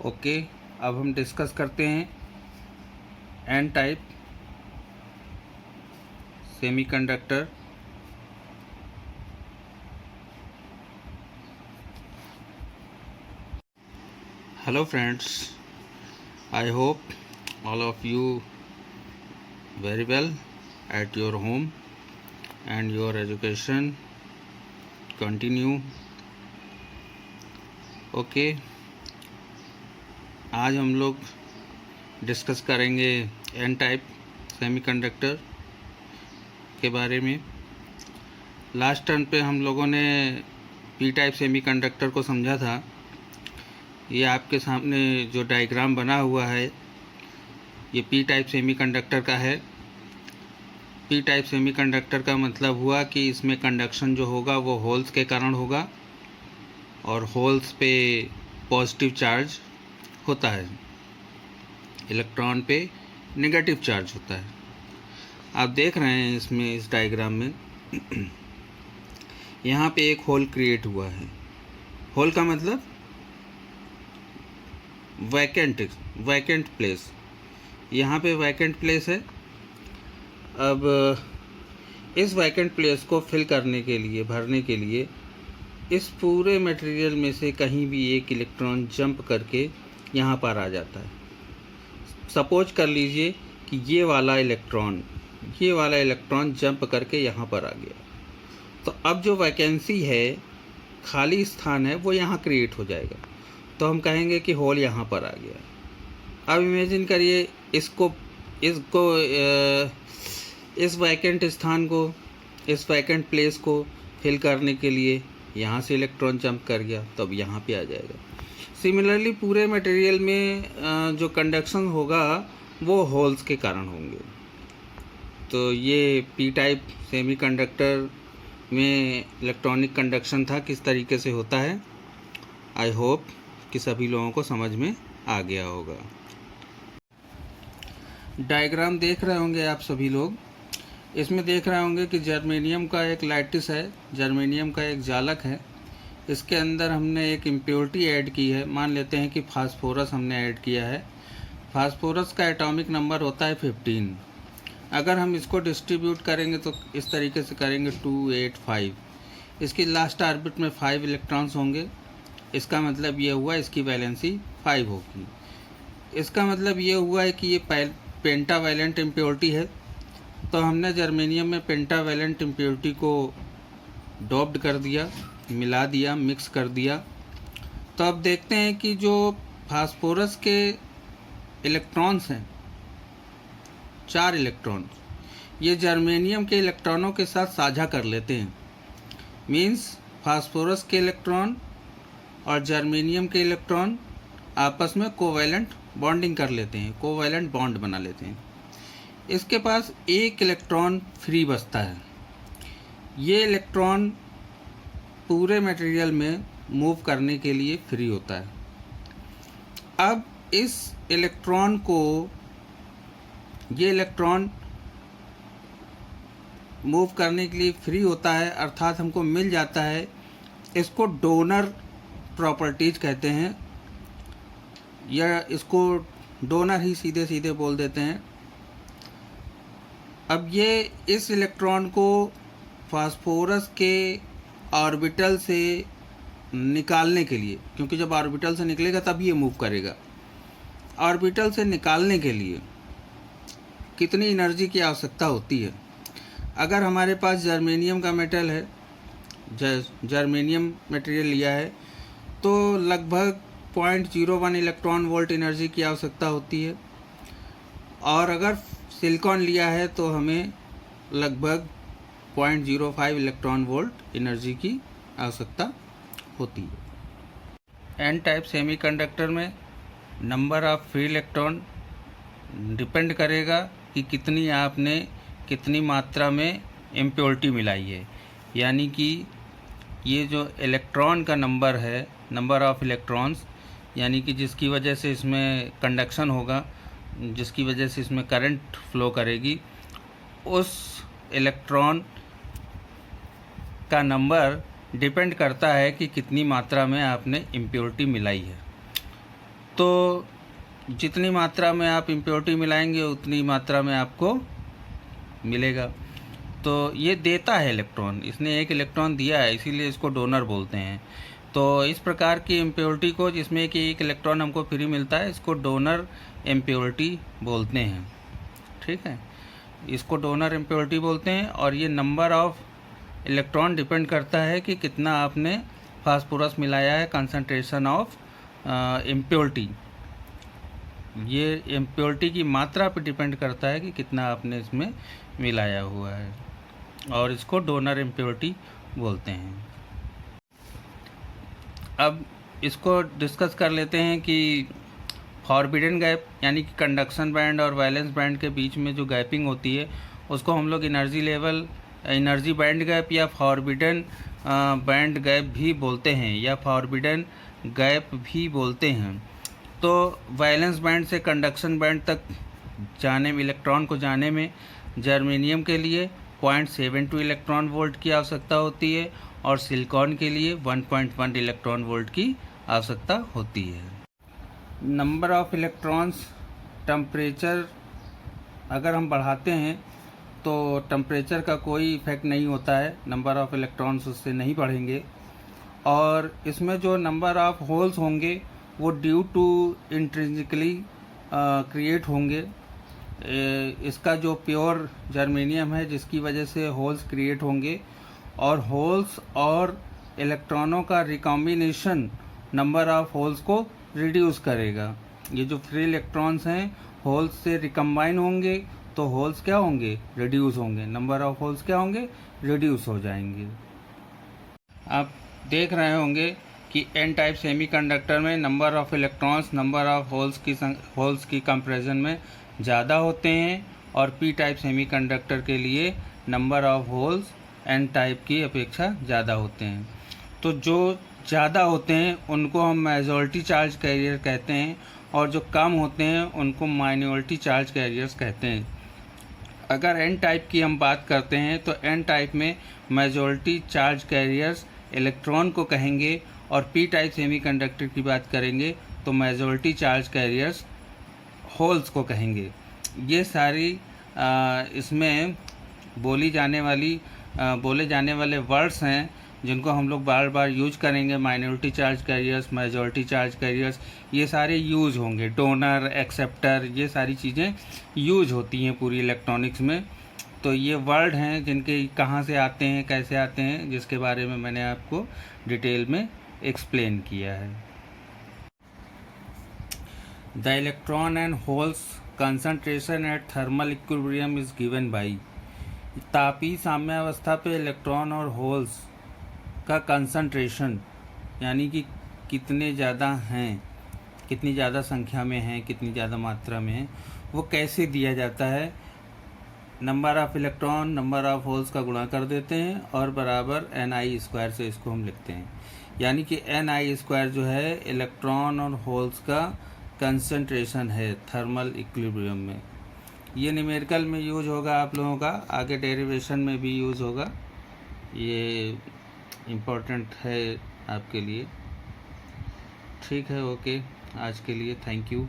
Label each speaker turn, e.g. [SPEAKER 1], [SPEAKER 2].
[SPEAKER 1] Okay, अब हम discuss करते हैं N type semiconductor. Hello friends, I hope all of you very well at your home and your education continue. Okay, आज हम लोग discuss करेंगे एन टाइप सेमीकंडक्टर के बारे में। लास्ट टर्न पे हम लोगों ने पी टाइप सेमीकंडक्टर को समझा था। ये आपके सामने जो डायग्राम बना हुआ है ये पी टाइप सेमीकंडक्टर का है। पी टाइप सेमीकंडक्टर का मतलब हुआ कि इसमें कंडक्शन जो होगा वो होल्स के कारण होगा और होल्स पे पॉजिटिव चार्ज होता है, इलेक्ट्रॉन पे नेगेटिव चार्ज होता है। आप देख रहे हैं इसमें इस डायग्राम में यहाँ पे एक होल क्रिएट हुआ है। होल का मतलब वैकेंट प्लेस। यहाँ पे वैकेंट प्लेस है। अब इस वैकेंट प्लेस को फिल करने के लिए, भरने के लिए इस पूरे मटेरियल में से कहीं भी एक इलेक्ट्रॉन जंप करके यहाँ पर आ जाता है। सपोज कर लीजिए कि ये वाला इलेक्ट्रॉन जंप करके यहाँ पर आ गया, तो अब जो वैकेंसी है, खाली स्थान है, वो यहाँ क्रिएट हो जाएगा। तो हम कहेंगे कि होल यहाँ पर आ गया। अब इमेजिन करिए इस वैकेंट स्थान को, इस वैकेंट प्लेस को फिल करने के लिए यहाँ से इलेक्ट्रॉन जंप कर गया, तो अब यहाँ पे आ जाएगा। सिमिलरली पूरे मटेरियल में जो कंडक्शन होगा वो होल्स के कारण होंगे। तो ये पी टाइप सेमीकंडक्टर में इलेक्ट्रॉनिक कंडक्शन था, किस तरीके से होता है। आई होप कि सभी लोगों को समझ में आ गया होगा। डायग्राम देख रहे होंगे आप सभी लोग। इसमें देख रहे होंगे कि जर्मेनियम का एक लैटिस है, जर्मेनियम का एक जालक है। इसके अंदर हमने एक इम्प्योरिटी ऐड की है। मान लेते हैं कि फास्फोरस हमने ऐड किया है। फास्फोरस का एटॉमिक नंबर होता है 15। अगर हम इसको डिस्ट्रीब्यूट करेंगे तो इस तरीके से करेंगे 2 8 5। इसकी लास्ट ऑर्बिट में 5 इलेक्ट्रॉन्स होंगे। इसका मतलब ये हुआ इसकी वैलेंसी 5 होगी। इसका मतलब ये हुआ है कि ये पेंटावैलेंट इम्प्योरिटी है। तो हमने जर्मेनियम में पेंटावैलेंट इम्प्योरिटी को डोप्ड कर दिया, मिला दिया, मिक्स कर दिया। तो अब देखते हैं कि जो फास्फोरस के इलेक्ट्रॉन्स हैं, 4 इलेक्ट्रॉन, ये जर्मेनियम के इलेक्ट्रॉनों के साथ साझा कर लेते हैं। मीन्स फास्फोरस के इलेक्ट्रॉन और जर्मेनियम के इलेक्ट्रॉन आपस में कोवैलेंट बॉन्डिंग कर लेते हैं, कोवैलेंट बॉन्ड बना लेते हैं। इसके पास एक इलेक्ट्रॉन फ्री बचता है। ये इलेक्ट्रॉन पूरे मटेरियल में मूव करने के लिए फ्री होता है। अब इस इलेक्ट्रॉन को, ये इलेक्ट्रॉन मूव करने के लिए फ्री होता है, अर्थात हमको मिल जाता है। इसको डोनर प्रॉपर्टीज कहते हैं, या इसको डोनर ही सीधे सीधे बोल देते हैं। अब ये इस इलेक्ट्रॉन को फास्फोरस के ऑर्बिटल से निकालने के लिए, क्योंकि जब ऑर्बिटल से निकलेगा तब ये मूव करेगा, ऑर्बिटल से निकालने के लिए कितनी एनर्जी की आवश्यकता होती है। अगर हमारे पास जर्मेनियम का मेटल है, जर्मेनियम मटेरियल लिया है, तो लगभग 0.01 इलेक्ट्रॉन वोल्ट एनर्जी की आवश्यकता होती है। और अगर सिलिकॉन लिया है तो हमें लगभग 0.05 इलेक्ट्रॉन वोल्ट एनर्जी की आवश्यकता होती है। एन टाइप सेमीकंडक्टर में number of free electron depend करेगा कि कितनी मात्रा में इम्प्योरिटी मिलाई है। यानी कि ये जो इलेक्ट्रॉन का नंबर है, नंबर ऑफ इलेक्ट्रॉन्स, यानी कि जिसकी वजह से इसमें कंडक्शन होगा, जिसकी वजह से इसमें करंट फ्लो करेगी, उस इलेक्ट्रॉन का नंबर डिपेंड करता है कि कितनी मात्रा में आपने इम्प्योरिटी मिलाई है। तो जितनी मात्रा में आप इम्प्योरिटी मिलाएंगे उतनी मात्रा में आपको मिलेगा। तो ये देता है इलेक्ट्रॉन, इसने एक इलेक्ट्रॉन दिया है, इसीलिए इसको डोनर बोलते हैं। तो इस प्रकार की इम्प्योरिटी को, जिसमें कि एक इलेक्ट्रॉन हमको फ्री मिलता है, इसको डोनर इम्प्योरिटी बोलते हैं। ठीक है, इसको डोनर इम्प्योरिटी बोलते हैं। और ये नंबर ऑफ इलेक्ट्रॉन डिपेंड करता है कि कितना आपने फास्फोरस मिलाया है, कंसंट्रेशन ऑफ इम्प्योरिटी। ये इम्प्योरिटी की मात्रा पर डिपेंड करता है कि कितना आपने इसमें मिलाया हुआ है, और इसको डोनर इम्प्योरिटी बोलते हैं। अब इसको डिस्कस कर लेते हैं कि फॉरबिडन गैप, यानी कि कंडक्शन बैंड और वैलेंस बैंड के बीच में जो गैपिंग होती है, उसको हम लोग एनर्जी बैंड गैप या फॉरबिडन बैंड गैप भी बोलते हैं, या फॉरबिडन गैप भी बोलते हैं। तो वैलेंस बैंड से कंडक्शन बैंड तक जाने में, इलेक्ट्रॉन को जाने में जर्मेनियम के लिए 0.72 इलेक्ट्रॉन वोल्ट की आवश्यकता होती है, और सिलिकॉन के लिए 1.1 इलेक्ट्रॉन वोल्ट की आवश्यकता होती है। नंबर ऑफ इलेक्ट्रॉन्स, टेम्परेचर अगर हम बढ़ाते हैं तो टेम्परेचर का कोई इफ़ेक्ट नहीं होता है, नंबर ऑफ इलेक्ट्रॉन्स उससे नहीं बढ़ेंगे। और इसमें जो नंबर ऑफ होल्स होंगे वो ड्यू टू इंट्रिंसिकली क्रिएट होंगे। इसका जो प्योर जर्मेनियम है, जिसकी वजह से होल्स क्रिएट होंगे, और होल्स और इलेक्ट्रॉनों का रिकॉम्बिनेशन नंबर ऑफ होल्स को रिड्यूस करेगा। ये जो फ्री इलेक्ट्रॉन्स हैं होल्स से रिकम्बाइन होंगे तो होल्स क्या होंगे, रिड्यूस होंगे, नंबर ऑफ होल्स क्या होंगे, रिड्यूस हो जाएंगे। आप देख रहे होंगे कि एन टाइप सेमीकंडक्टर में number of electrons number of holes की कंपैरिजन में ज़्यादा होते हैं, और पी टाइप सेमीकंडक्टर के लिए number of holes N type की अपेक्षा ज़्यादा होते हैं। तो जो ज़्यादा होते हैं उनको हम मेजॉरिटी चार्ज कैरियर कहते हैं, और जो कम होते हैं उनको माइनॉरिटी चार्ज कैरियर्स कहते हैं। अगर एन टाइप की हम बात करते हैं तो एन टाइप में मेजॉरिटी चार्ज कैरियर्स इलेक्ट्रॉन को कहेंगे, और पी टाइप सेमीकंडक्टर की बात करेंगे तो मेजॉरिटी चार्ज कैरियर्स होल्स को कहेंगे। ये सारी इसमें बोले जाने वाले वर्ड्स हैं जिनको हम लोग बार बार यूज करेंगे। Minority charge carriers, majority charge carriers, ये सारे यूज होंगे। डोनर, एक्सेप्टर, ये सारी चीज़ें यूज होती हैं पूरी इलेक्ट्रॉनिक्स में। तो ये वर्ड हैं जिनके कहाँ से आते हैं, कैसे आते हैं, जिसके बारे में मैंने आपको डिटेल में एक्सप्लेन किया है। The electron and holes concentration at thermal equilibrium is given by. तापीय साम्यावस्था पे इलेक्ट्रॉन और होल्स का कंसंट्रेशन, यानी कि कितने ज़्यादा हैं, कितनी ज़्यादा संख्या में हैं, कितनी ज़्यादा मात्रा में हैं, वो कैसे दिया जाता है। Number of electron number of holes का गुणा कर देते हैं और बराबर Ni² से इसको हम लिखते हैं। यानी कि Ni² जो है इलेक्ट्रॉन और होल्स का कंसंट्रेशन है थर्मल इक्विलिब्रियम में। ये न्यूमेरिकल में यूज होगा आप लोगों का, आगे डेरिवेशन में भी यूज होगा। ये इम्पोर्टेंट है आपके लिए। ठीक है, ओके, आज के लिए थैंक यू।